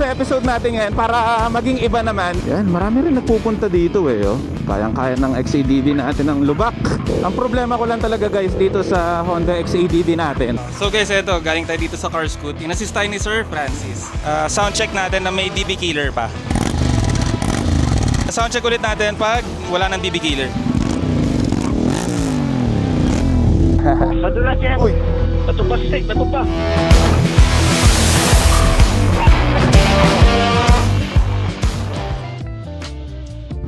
sa episode natin ngayon, para maging iba naman, yan, marami rin nagpupunta dito oh. Kayang-kaya ng XADV natin ng lubak. Ang problema ko lang talaga guys dito sa Honda XADV natin. So guys, eto, galing tayo dito sa Car Scoot. In-assist tayo ni Sir Francis. Sound check natin na may DB killer pa. Sound check ulit natin pag wala ng DB killer. Madulas yan. Uy. Bato pa, bato pa.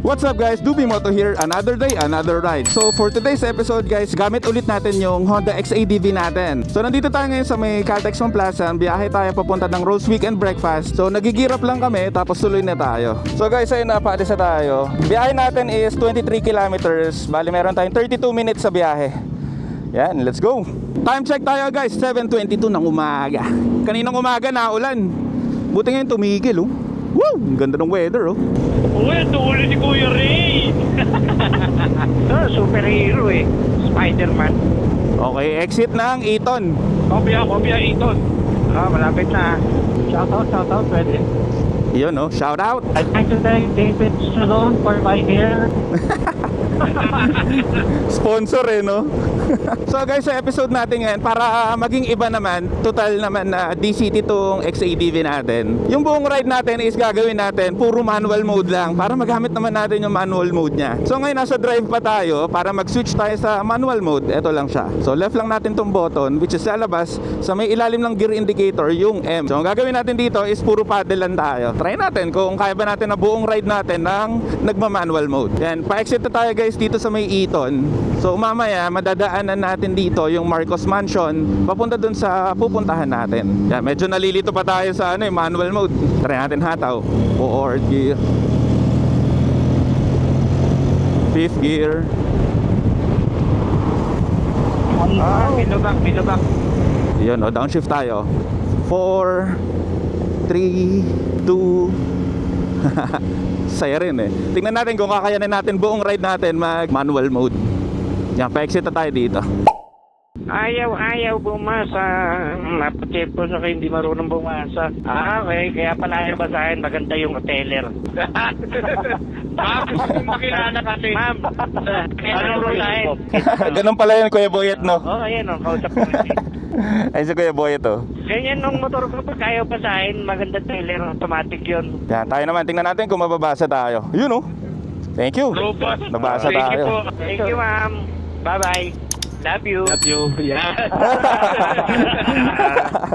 What's up guys, Doobie Moto here, another day, another ride. So for today's episode guys, gamit ulit natin yung Honda XADV natin. So nandito tayo ngayon sa may Caltex Plaza, biyahe tayo papunta ng Rose Weekend Breakfast. So nagigirap lang kami, tapos tuloy na tayo. So guys, ayun na, paalis na tayo. Biyahe natin is 23 kilometers, bali meron tayong 32 minutes sa biyahe. Yan, let's go. Time check tayo guys, 7:22 ng umaga. Kaninang umaga na ulan. Buti ngayon tumigil oh. Woo! Ang ganda ng weather oh. Uy, ito ulit si Kuya Ray. Superhero eh. Spider-Man. Okay, exit ng Eton. Kopya, Eton. Malapit na. Shoutout, pwede. Yun oh, shout out. I'd like to thank David Stallone for my hair. Sponsor eh no. So guys, sa episode natin ngayon, para maging iba naman, total naman na DCT tong XADV natin. Yung buong ride natin is gagawin natin puro manual mode lang, para magamit naman natin yung manual mode nya. So ngayon nasa drive pa tayo para mag-switch tayo sa manual mode. Ito lang siya. So left lang natin tong button, which is sa labas, sa may ilalim ng gear indicator, yung M. So ang gagawin natin dito is puro paddle lang tayo. Try natin kung kaya ba natin na buong ride natin ng nagma-manual mode. Yan, pa-exit na tayo guys dito sa may Eton. So mamaya madadaanan natin dito yung Marcos Mansion papunta dun sa pupuntahan natin. Yan, medyo nalilito pa tayo sa manual mode. Try natin hataw. Fourth gear, fifth gear. Bilubak. Yun downshift tayo. 4 3 2 saya rin eh. Tingnan natin kung kakayanin natin buong ride natin mag manual mode. Yan, pa-exit na tayo dito. Ayaw bumasa. Napatipo sa kayo hindi marunong bumasa. Okay, kaya pala ayaw basahin. Maganda yung hoteler. Gusto kong makilala kasi. Ma'am, anong basahin? Ganun pala yun, Kuya Boyet, no? Ayan kausap ko. Ay, si Kuya Boyet, oh. Ganyan nung motor ko, pag ayaw basahin, maganda trailer, automatic yun. Yan, tayo naman, tingnan natin kung mababasa tayo. Yun, oh. Thank you. Nabasa tayo. Thank you, ma'am. Bye-bye. Love you. Yeah.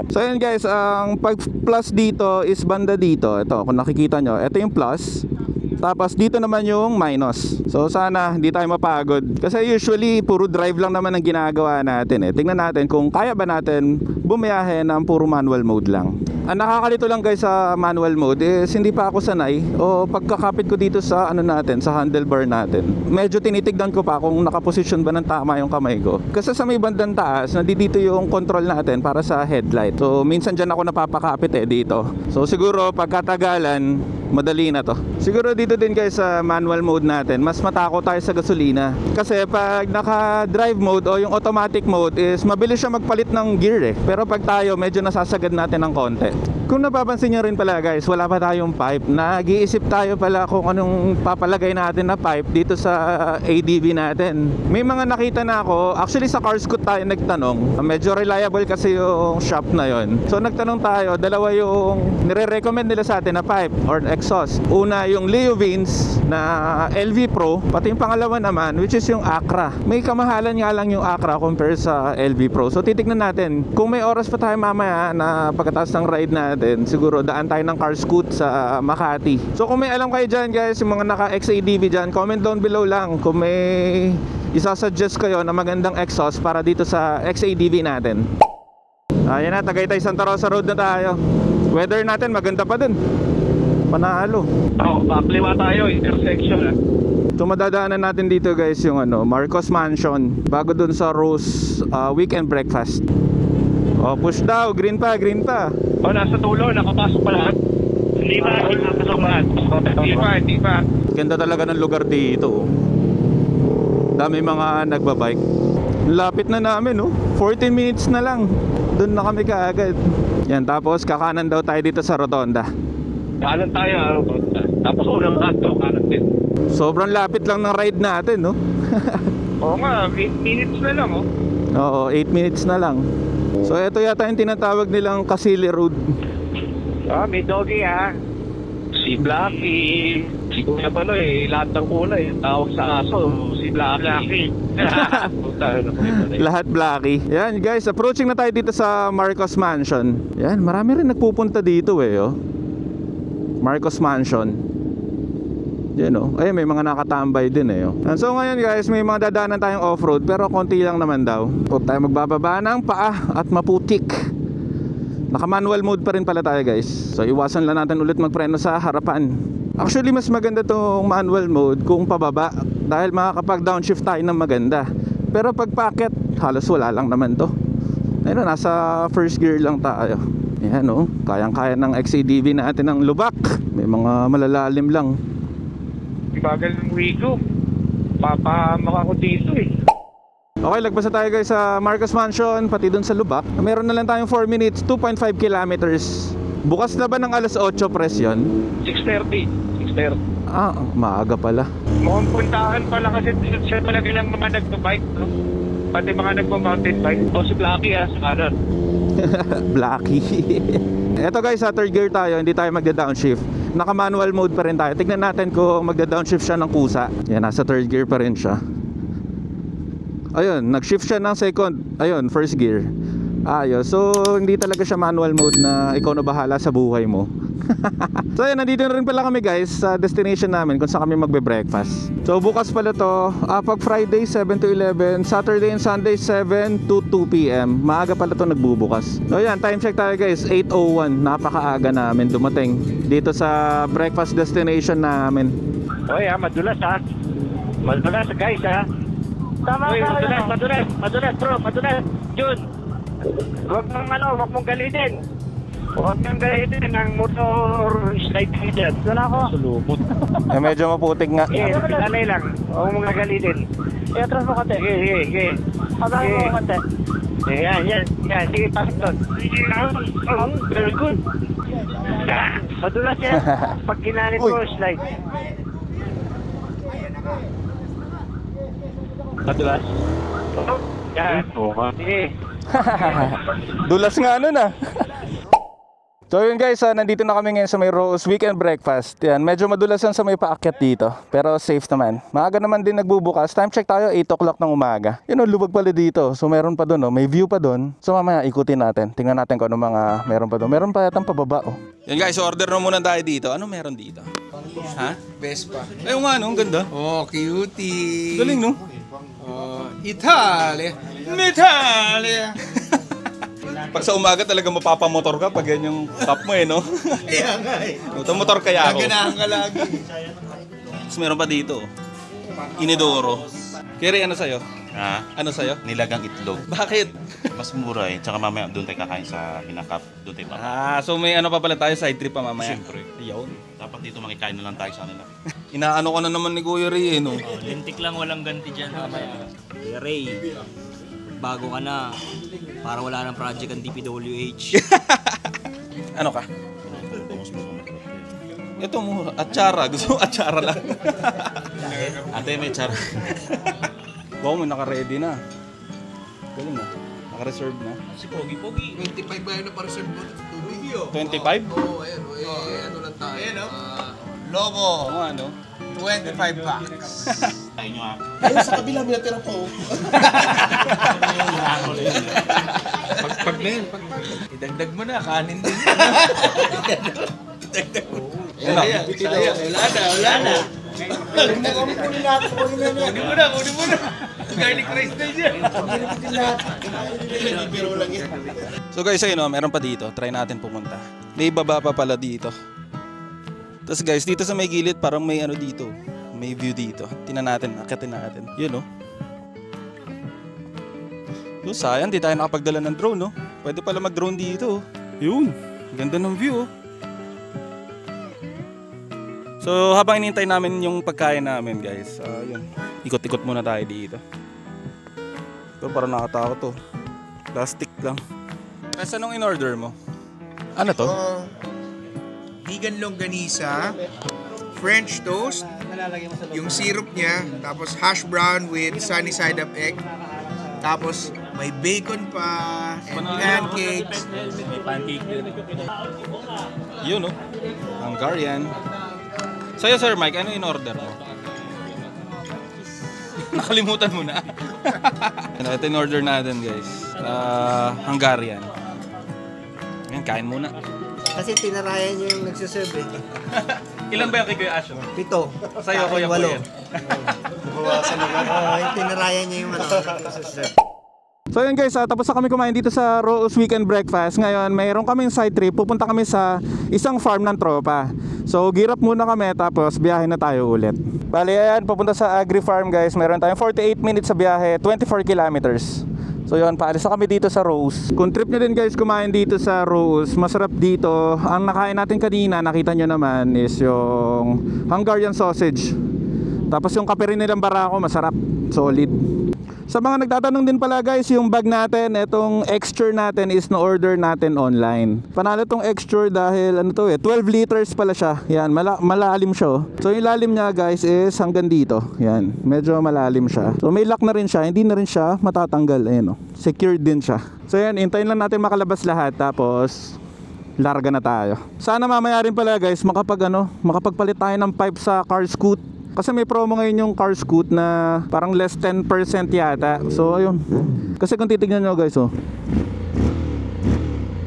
So yun guys, ang pag plus dito is banda dito. Ito, kung nakikita nyo, ito yung plus. Tapos dito naman yung minus. So sana hindi tayo mapagod, kasi usually puro drive lang naman ang ginagawa natin eh. Tingnan natin kung kaya ba natin bumiyahe ng puro manual mode lang. Ang nakakalito lang guys sa manual mode is hindi pa ako sanay, o pagkakapit ko dito sa natin, sa handlebar natin, medyo tinitignan ko pa kung nakaposisyon ba ng tama yung kamay ko. Kasi sa may bandang taas, nandito yung control natin para sa headlight. So minsan dyan ako napapakapit dito. So siguro pagkatagalan, madali na to. Siguro dito din guys sa manual mode natin, mas matakot tayo sa gasolina. Kasi pag naka-drive mode o yung automatic mode is mabilis siya magpalit ng gear eh. Pero pag tayo, medyo nasasagad natin ng konti. Kung napapansin nyo rin pala guys, wala pa tayong pipe. Nag-iisip tayo pala kung anong papalagay natin na pipe dito sa ADV natin. May mga nakita na ako, actually sa Car Scoot tayo nagtanong. Medyo reliable kasi yung shop na yon. So nagtanong tayo, dalawa yung nire-recommend nila sa atin na pipe or exhaust. Una yung Leo Vins na LV Pro, pati yung pangalawa naman which is yung Acra. May kamahalan nga lang yung Acra compare sa LV Pro. So titignan natin kung may oras pa tayo mamaya na pagkatapos ng ride natin, siguro daan tayo ng Car Scoot sa Makati. So kung may alam kayo dyan guys, yung mga naka XADV dyan, comment down below lang kung may isasuggest kayo na magandang exhaust para dito sa XADV natin. Ayan na, Tagaytay Santa Rosa Road na tayo. Weather natin maganda pa din. Panalo. Bakliwa tayo, intersection. So madadaanan natin dito guys yung Marcos Mansion bago dun sa Rose Weekend Breakfast. Push daw, green pa. Nasa tulo, nakapasok pa lahat. Hindi pa. Ganda talaga ng lugar dito. Dami mga nagbabike. Lapit na namin 14 minutes na lang. Doon na kami kaagad. Yan, tapos kakanan daw tayo dito sa Rotonda. Kanan tayo, tapos unang kanto, kanan din. Sobrang lapit lang ng ride natin, no? Oo nga, 8 minutes na lang, oh. Oo, 8 minutes na lang. So ito yata yung tinatawag nilang Kasili Road. May doggy, ha. Si Blacky. Si Kuya Panoy, lahat ng kulay. Tawag sa aso, si Blacky. Lahat Blacky. Yan guys, approaching na tayo dito sa Marcos Mansion. Yan, marami rin nagpupunta dito eh, oh. Marcos Mansion. Yan, oh. Ay, may mga nakatambay din eh, oh. And so ngayon guys, may mga dadaanan tayong off-road, pero konti lang naman daw. Huwag tayo magbababa ng paa at maputik. Naka-manual mode pa rin pala tayo guys. So iwasan lang natin ulit magpreno sa harapan. Actually mas maganda tong manual mode kung pababa, dahil makakapag downshift tayo ng maganda. Pero pag paakyat, halos wala lang naman to. Ayun, nasa first gear lang tayo. Ayan, oh, kayang-kaya ng XADV natin ng lubak. May mga malalalim lang. Bagal ng Wigo. Papamak ako dito eh. Okay, lagpas na tayo guys sa Marcos Mansion, pati dun sa lubak. Meron na lang tayong 4 minutes, 2.5 kilometers. Bukas na ba ng alas 8 press yun? 6:30. Ah, maaga pala. Mukhang puntahan pala kasi siya talaga ng mga nagbabike, no? Pati mga nagpa-mountain bike. O si Blacky, ha, sa kanan. Blacky. Eto guys, sa third gear tayo, hindi tayo magda-downshift. Naka-manual mode pa rin tayo. Tignan natin kung magda-downshift siya ng kusa. Yan, nasa third gear pa rin siya. Ayun, nag-shift siya ng second. Ayun, first gear. Ayos. So, hindi talaga siya manual mode na ikaw na bahala sa buhay mo. So, ayun, nandito na rin pala kami guys sa destination namin kung saan kami magbe-breakfast. So, bukas pala to. Pag Friday, 7 to 11. Saturday and Sunday, 7 to 2 p.m. Maaga pala to nagbubukas. So, yan, time check tayo guys. 8:01. Napakaaga namin dumating dito sa breakfast destination namin. Oy, ha, madulas, ha. Madulas, guys, ha. Tama ka, madulas, bro, madulas. Jun, huwag mong galitin. Huwag mong galitin ang motor slide dyan. Doon ako. Sulubot. Eh, medyo maputik nga. Lalay lang. Huwag mong galitin. I-atras mo konti. Sige. Pagkain mo konti. Yan. Sige, pasok doon. Very good. Madulas yan. Pag ginanit mo, slide. Madulas? Yan. Sige. Dulas nga ano na. So yun guys, nandito na kami ngayon sa may Rose Weekend Breakfast. Yan, medyo madulas yan sa may paakyat dito, pero safe naman. Maaga naman din nagbubukas. Time check tayo, 8 o'clock ng umaga. Yun o, lubag pala dito. So meron pa doon, may view pa doon. So mamaya ikutin natin. Tingnan natin kung ano mga meron pa doon. Meron pa yatang pababa oh. Yan guys, order na muna tayo dito. Ano meron dito? Ha? Vespa. Ayun nga, no? Ang ganda. Oh, cutie. Galing, no? Oh, Italia. Pag sa umaga talaga mapapamotor ka pag yan yung top mo eh, no? Kaya nga eh. Motor kaya ako. Gaganahan ka lagi. Tapos meron pa dito. Inidoro. Kiri, ano sa'yo? Ah, Ano sa'yo? nilagang itlog. Bakit? Mas mura eh. Tsaka mamaya doon tayo kakain sa Hinakap. Doon tayo So may ano pa pala tayo, side trip pa mamaya. Siyempre. Ayun. Dapat dito makikain na lang tayo sa nila. Inaano ka na naman ni Kuya Ray, eh, no? Lintik lang, walang ganti dyan. Ray, bago ka na. Para wala ng project ang DPWH. Ano ka? Ito mura. Atsara. Gusto mo atsara lang. Ate, may tsara. Wow, may naka-ready na. Galing na. Naka-reserve na. Si Pogi. 25 ba yun na pa-reserve mo? Tubig yun. 25? Oo, ayan. Ano lang tayo. Ayan, no? Logo. Oo, ano? 25 bucks. Tayo nyo ah. Ayun, sa kabila may natira po. Pag na yun, idagdag mo na, kanin din. Idagdag mo. Wala na. Kunin mo na. Garlic rice na dyan. Biro lang yan. So guys, ayun o, meron pa dito. Try natin pumunta. May baba pa pala dito. Tapos guys, dito sa may gilid, parang may ano dito. May view dito. Tingnan natin, akitin natin. Yun o. Yung sayang, di tayo nakapagdala ng drone, no? Pwede pala mag-drone dito. Yun. Ganda ng view, oh. So, habang inintay namin yung pagkain namin, guys, yun. Ikot-ikot muna tayo dito. Pero parang nakatakot to. Plastic lang. Kasi anong in-order mo? Ano to? vegan longganisa, French toast, yung syrup niya, tapos hash brown with sunny side up egg, tapos may bacon pa, and pancakes. Yun, no? Hungarian. Sa'yo, Sir Mike, ano in-order mo? Nakalimutan mo na. Ito in-order natin, guys. Hungarian. Ayan, kain muna. Kasi tinarayan niyo yung nagsiserve eh. Ilan ba yung kay Kuya Ash? 7. Sa'yo, Kuya Kuya. Yung tinarayan niya yung nagsiserve. So yun guys, tapos na kami kumain dito sa Rose Weekend Breakfast. Ngayon, mayroon kaming side trip. Pupunta kami sa isang farm ng tropa. So gear up muna kami tapos biyahe na tayo ulit. Bali, ayan, pupunta sa Agri Farm guys. Meron tayong 48 minutes sa biyahe, 24 kilometers. So yun, paalis na kami dito sa Rose. Kung trip nyo din guys kumain dito sa Rose, masarap dito. Ang nakain natin kanina, nakita nyo naman, is yung Hungarian sausage. Tapos yung kape rin nilang barako, masarap, solid. Sa mga nagtatanong din pala guys, yung bag natin, itong Exture natin is na-order natin online. Panalo tong Exture dahil ano to 12 liters pala siya. Yan, malalim siya. So yung lalim niya guys is hanggang dito. Yan, medyo malalim siya. So may lock na rin siya, hindi na rin siya matatanggal. Ayan, secured din siya. So yan, hintayin lang natin makalabas lahat tapos larga na tayo. Sana mamaya rin pala guys makapagpalit tayo ng pipe sa car scoot. Kasi may promo ngayon yung car scoot na parang less 10% yata. So ayun. Kasi kung titignan nyo guys,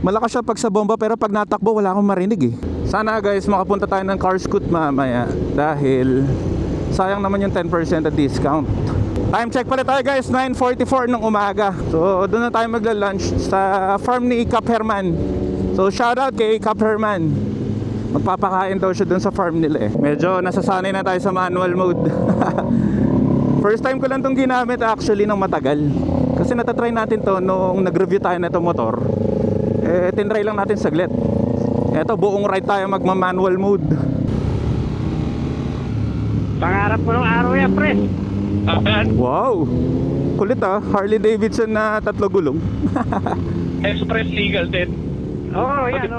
malakas siya pag sa bomba pero pag natakbo wala akong marinig eh. Sana guys makapunta tayo ng car scoot mamaya dahil sayang naman yung 10% na discount. Time check pala tayo guys, 9:44 ng umaga. So doon na tayo magla-lunch sa farm ni Cap Herman. So shoutout kay Cap Herman. Magpapakain daw siya dun sa farm nila eh. Medyo nasasanay na tayo sa manual mode. First time ko lang itong ginamit actually ng matagal. Kasi natatry natin to nung nag-review tayo na itong motor. Eh tinry lang natin saglit. Eto buong ride tayo magma-manual mode. Pangarap ko ng araw yan, pre. Wow! Kulit Harley Davidson na 3 gulong. Express legal din. Oo, yan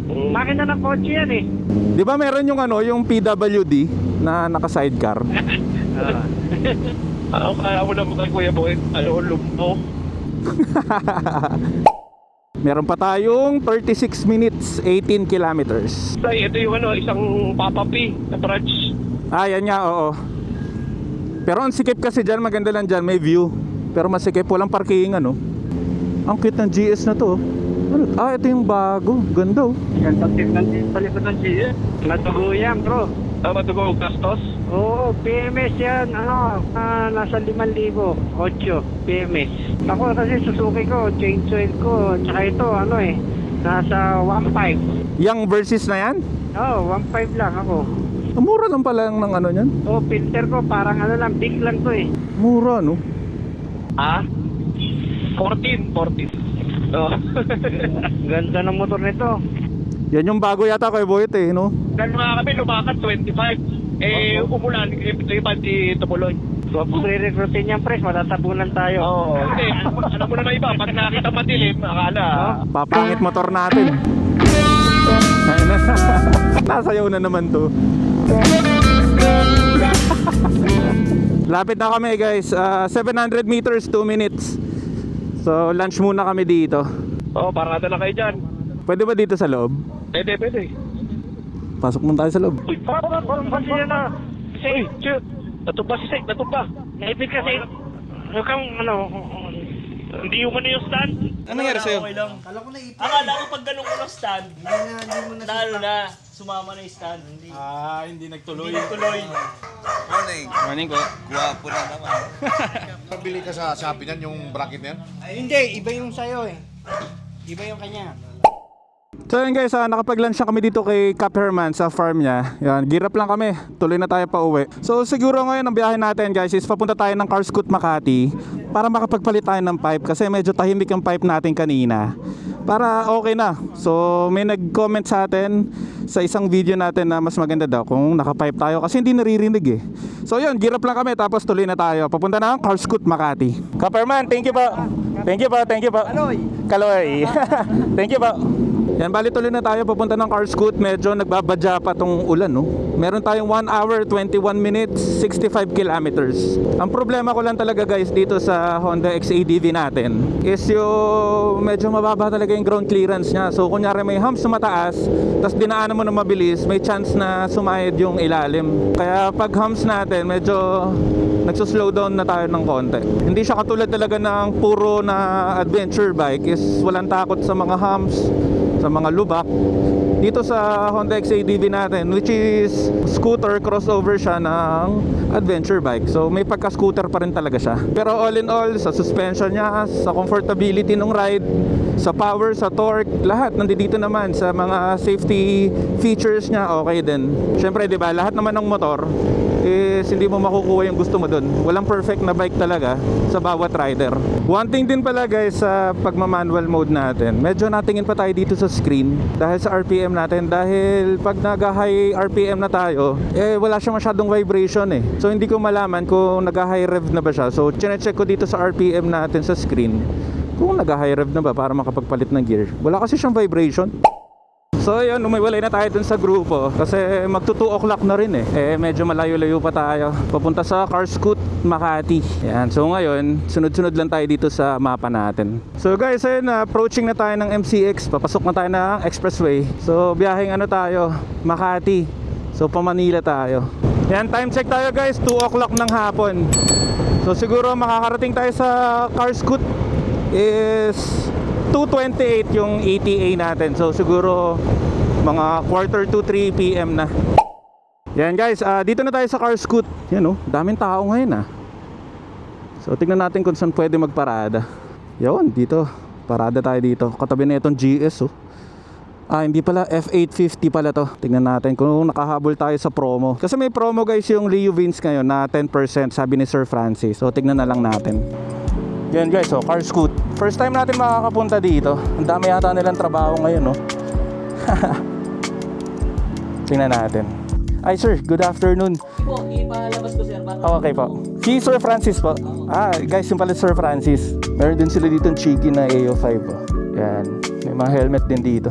makina ng kotse yan eh. Di ba meron yung yung PWD na naka-sidecar? Kaya mo naman kay Kuya Boy, lumpo. Meron pa tayong 36 minutes, 18 kilometers. Ito yung isang Papa P na branch. Yan nga, oo. Pero ang sikip kasi dyan, maganda lang dyan, may view. Pero masikip, walang parking Ang cute ng GS na to. Ito yung bago. Ganda Ganda tignan din sa likod ng GS. Matugo yan, bro. Matugo, gastos? Oo, PMS yan. Nasa 5,000. 8 PMS. Ako kasi Suzuki ko, change oil ko. Tsaka ito, nasa 1.5. Yang versus na yan? Oo, 1.5 lang ako. Mura lang pala ng niyan. Oo, filter ko parang big lang to eh. Mura, no? 14. Oh. Ganda ng motor nito. Yan yung bago yata kay Boyet no? Ganun nga kami, lumakas 25. Umulan, di tumuloy. So, kung re-recruitin yan, pre, matatabunan tayo. Oo. Hindi, alam mo na iba, pag nakita madilim, akala. Papangit motor natin. Ayun na. Nasayaw na naman to. Lapit na kami guys, 700 meters, 2 minutes. So lunch muna kami dito. Parada na kayo dyan. Pwede ba dito sa loob? Pwede. Pasok muna tayo sa loob. Uy, parang kasi yan na. Kasi, natumba si Sek, natumba. Naipit kasi, hindi yung yung stand. Ano nangyari sa'yo? Okay lang. Akala ko pag ganun ko ng stand, na, sumama na yung stand. Hindi nagtuloy. Morning ko. Guwapo na naman. Pabili ka sa Shopee niyan, yung bracket niyan? Hindi, iba yung sayo eh. Iba yung kanya. So yun guys, nakapag-lunch na kami dito kay Cap Herman sa farm niya. Yan, gear up lang kami. Tuloy na tayo pa uwi. So siguro ngayon ang biyahe natin guys is papunta tayo ng Car Scoot Makati para makapagpalit tayo ng pipe kasi medyo tahimik yung pipe natin kanina. Para okay na. So may nag-comment sa atin sa isang video natin na mas maganda daw kung naka-pipe tayo kasi hindi naririnig eh. So yun, gear up lang kami tapos tuloy na tayo. Papunta na ng Car Scoot Makati. Cap Herman, thank you po. Thank you po. Kaloy. Thank you po. Yan, bali tuloy na tayo papunta ng Carscoot. Medyo nagbabadya pa tong ulan, no? Meron tayong 1 hour, 21 minutes, 65 kilometers. Ang problema ko lang talaga guys dito sa Honda XADV natin is yung medyo mababa talaga yung ground clearance niya. So kunyari may humps na mataas, tapos dinaanan mo na mabilis, may chance na sumayad yung ilalim. Kaya pag humps natin, medyo nagsuslow down na tayo ng konti. Hindi siya katulad talaga ng puro na adventure bike is walang takot sa mga humps, sa mga lubak. Dito sa Honda XADV natin, which is scooter, crossover siya ng adventure bike. So may pagka-scooter pa rin talaga siya. Pero all in all, sa suspension niya, sa comfortability ng ride, sa power, sa torque, lahat nandito naman. Sa mga safety features niya, okay din. Syempre, di ba, lahat naman ng motor is hindi mo makukuha yung gusto mo dun. Walang perfect na bike talaga sa bawat rider. One thing din pala guys, sa pagma-manual mode natin, medyo natingin pa tayo dito sa screen dahil sa RPM natin. Dahil pag nag-high RPM na tayo, wala siya masyadong vibration eh. So hindi ko malaman kung nag-high rev na ba siya. So chine-check ko dito sa RPM natin sa screen kung nag-high rev na ba para makapagpalit ng gear. Wala kasi siyang vibration. So yun, umiwalay na tayo dun sa grupo kasi magto 2 o'clock na rin eh. Medyo malayo-layo pa tayo papunta sa Carscoot, Makati. Yan. So ngayon, sunod-sunod lang tayo dito sa mapa natin. So guys, ayun, approaching na tayo ng MCX. Papasok na tayo ng expressway. So biyaheng ano tayo, Makati. So pa Manila tayo. Yan, time check tayo guys, 2 o'clock ng hapon. So siguro makakarating tayo sa Carscoot is 2:28 yung ETA natin. So siguro mga 2:45 PM na. Yan guys, dito na tayo sa Carscoot. Yan, daming tao ngayon. So tingnan natin kung saan pwede magparada. Yun, dito. Parada tayo dito. Katabi na itong GS. Hindi pala, F850 pala to. Tingnan natin kung nakahabol tayo sa promo. Kasi may promo guys yung Leo Vins ngayon na 10%, sabi ni Sir Francis. So tingnan na lang natin. Yan guys, Carscoot. First time natin makakapunta dito. Ang dami yata nilang trabaho ngayon, no? Tingnan natin. Ay sir, good afternoon. Po, ipalabas ko sir. Okay po. Si Sir Francis po. Guys, yung pala Sir Francis. Meron din sila dito ng cheeky na AO5 po. Yan. May mga helmet din dito.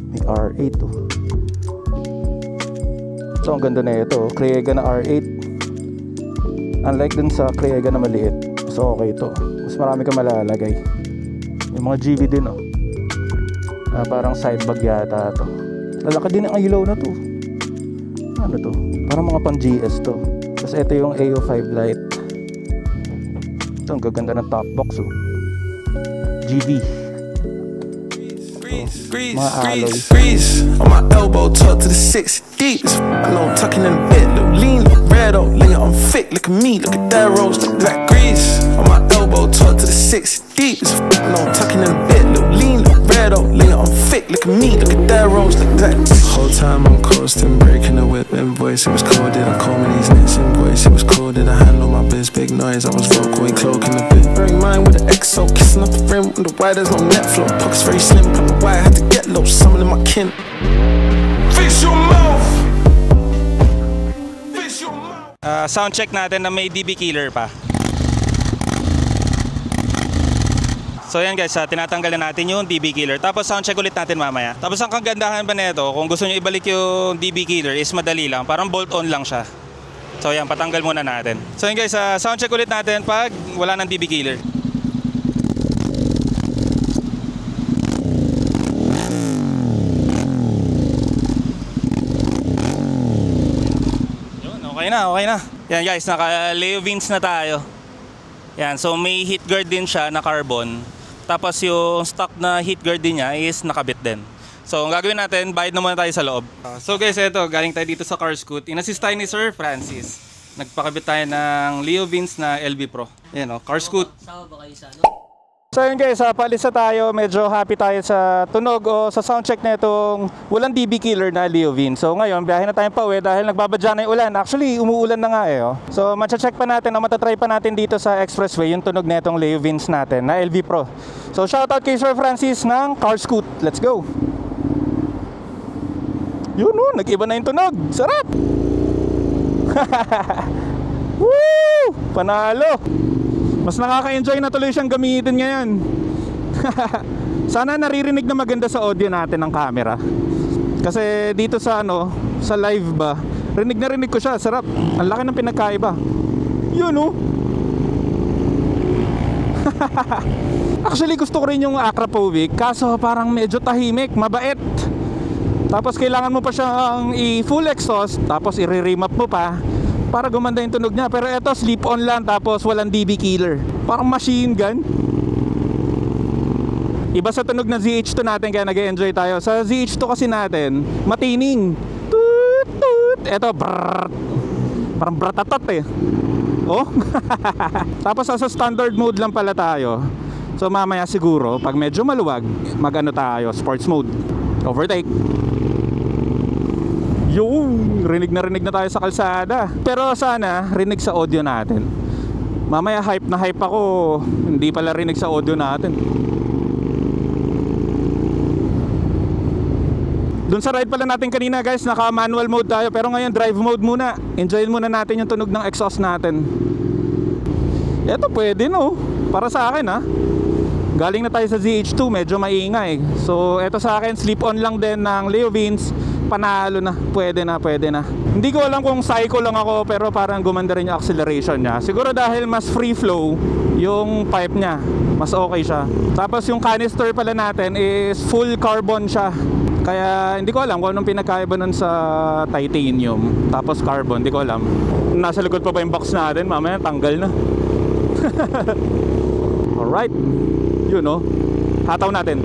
May R8 to. So ang ganda na ito. Kriega na R8. Unlike dun sa Kriega na maliit. So okay ito. Mas marami ka malalagay. Yung mga GV din parang side bag yata to. Lalaki din ang ilaw na to. Ano to? Parang mga pang GS to. Tapos ito yung AO5 Lite. Ito ang gaganda ng top box GV. Mga alloy. Grease on my elbow, talk to the 6 deep. I know I'm tucking in a bit, little lean, little red, linger, I'm thick, look at me, look at that rose, look like grease on my elbow, talk to the 6 deep. I know I'm tucking in a bit, little lean, little red, linger, I'm thick, look at me, look at that rose, look like. Whole time I'm coasting, breaking the whip invoice. It was cold, did I call me these nits invoice? It was cold, did I handle my biz, big noise? I was vocal, cloaking a bit. Bearing mind with the XO, kissing up the rim, wonder why there's no net flow. Pockets very slim, kinda why I had to get low, summoning my kin. Fix your mouth. Fix your mouth. Sound check natin na may DB killer pa. So yan guys, tinatanggalan natin yung DB killer. Tapos sound check ulit natin mamaya. Tapos ang kagandahan pa nito, kung gusto nyo ibalik yung DB killer is madali lang. Parang bolt on lang siya. So yan, patanggal muna natin. So yan guys, sound check ulit natin pag wala ng DB killer. Okay na. Yan guys, naka Leo Vins na tayo. Yan, so may heat guard din siya na carbon. Tapos yung stock na heat guard din niya is nakabit din. So ang gagawin natin, bayad na muna tayo sa loob. So guys, eto, galing tayo dito sa Carscoot. In-assist tayo ni Sir Francis. Nagpakabit tayo ng Leo Vins na LB Pro. Yan Carscoot. Sama ba kayo sa So yun guys, paalis na tayo. Medyo happy tayo sa tunog o sa soundcheck na itong walang DB killer na Leo Vins. So ngayon, biyahe na tayong pauwi dahil nagbabadya na yung ulan. Actually, umuulan na nga So matcha-check pa natin o matatry pa natin dito sa expressway yung tunog na itong Leo Vins natin na LB Pro. So shoutout kay Sir Francis ng Carscoot. Let's go! Yun nag-iba na yung tunog. Sarap! Woo! Panalo! Mas nakaka-enjoy na tuloy siyang gamitin ngayon. Sana naririnig na maganda sa audio natin ng camera. Kasi dito sa sa live ba, rinig na rinig ko siya, sarap. Ang laki ng pinagkaiba. Yun oh. Actually gusto ko rin yung Akrapovic, kaso parang medyo tahimik, mabait. Tapos kailangan mo pa siyang i-full exhaust, tapos i-remap mo pa para gumanda yung tunog niya. Pero eto sleep on lang, tapos walang DB killer. Parang machine gun. Iba sa tunog ng ZH2 natin, kaya nag-enjoy tayo. Sa ZH2 kasi natin, matining. Toot, toot. Eto, brrrt. Parang bratatat eh. Oh. Tapos sa standard mode lang pala tayo. So mamaya siguro, pag medyo maluwag, mag-ano tayo, sports mode. Overtake. Yung rinig na tayo sa kalsada. Pero sana, rinig sa audio natin. Mamaya hype na hype ako, hindi pala rinig sa audio natin. Doon sa ride pala natin kanina guys, naka manual mode tayo, pero ngayon drive mode muna. Enjoyin muna natin yung tunog ng exhaust natin. Eto pwede no, para sa akin ha. Galing na tayo sa ZH2, medyo maingay. So eto sa akin, slip on lang din ng Leo Vince. Panalo na, pwede na. Hindi ko alam kung psycho lang ako, pero parang gumanda rin yung acceleration niya. Siguro dahil mas free flow yung pipe niya, mas okay siya. Tapos yung canister pala natin is full carbon siya. Kaya hindi ko alam kung anong pinagkaiba nun sa titanium tapos carbon, hindi ko alam. Nasa likod pa ba yung box natin? Mamaya tanggal na. Alright, yun oh. Hataw natin.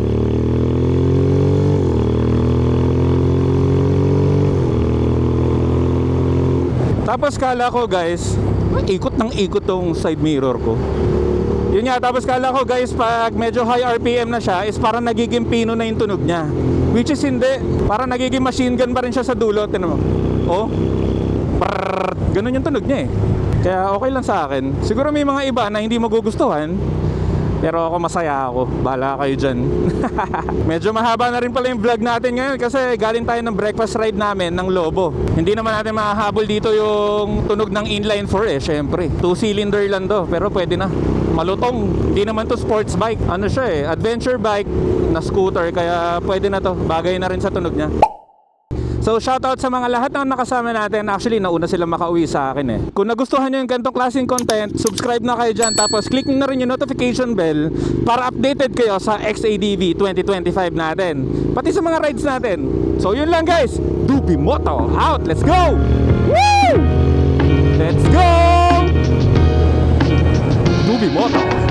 Tapos kala ko guys, ikot ng ikot tong side mirror ko. Yun nga, tapos kala ko guys, pag medyo high RPM na siya, is parang nagiging pino na yung tunog niya. Which is hindi, parang nagiging machine gun pa rin siya sa dulo. Tignan mo. Oh, brrrr, ganun yung tunog niya eh. Kaya okay lang sa akin. Siguro may mga iba na hindi magugustuhan, pero ako masaya ako. Bahala kayo dyan. Medyo mahaba na rin pala yung vlog natin ngayon kasi galing tayo ng breakfast ride namin ng Lobo. Hindi naman natin mahahabol dito yung tunog ng inline 4 eh, syempre. 2-cylinder lang to, pero pwede na. Malutong. Hindi naman to sports bike. Ano siya eh, adventure bike na scooter, kaya pwede na to. Bagay na rin sa tunog niya. So shoutout sa mga lahat na nakasama natin. Actually nauna sila makauwi sa akin eh. Kung nagustuhan nyo yung ganitong klaseng content, subscribe na kayo dyan. Tapos click nyo na rin yung notification bell para updated kayo sa XADV 2025 natin, pati sa mga rides natin. So yun lang guys, Dubi Moto out. Let's go! Woo! Let's go! Dubi Moto.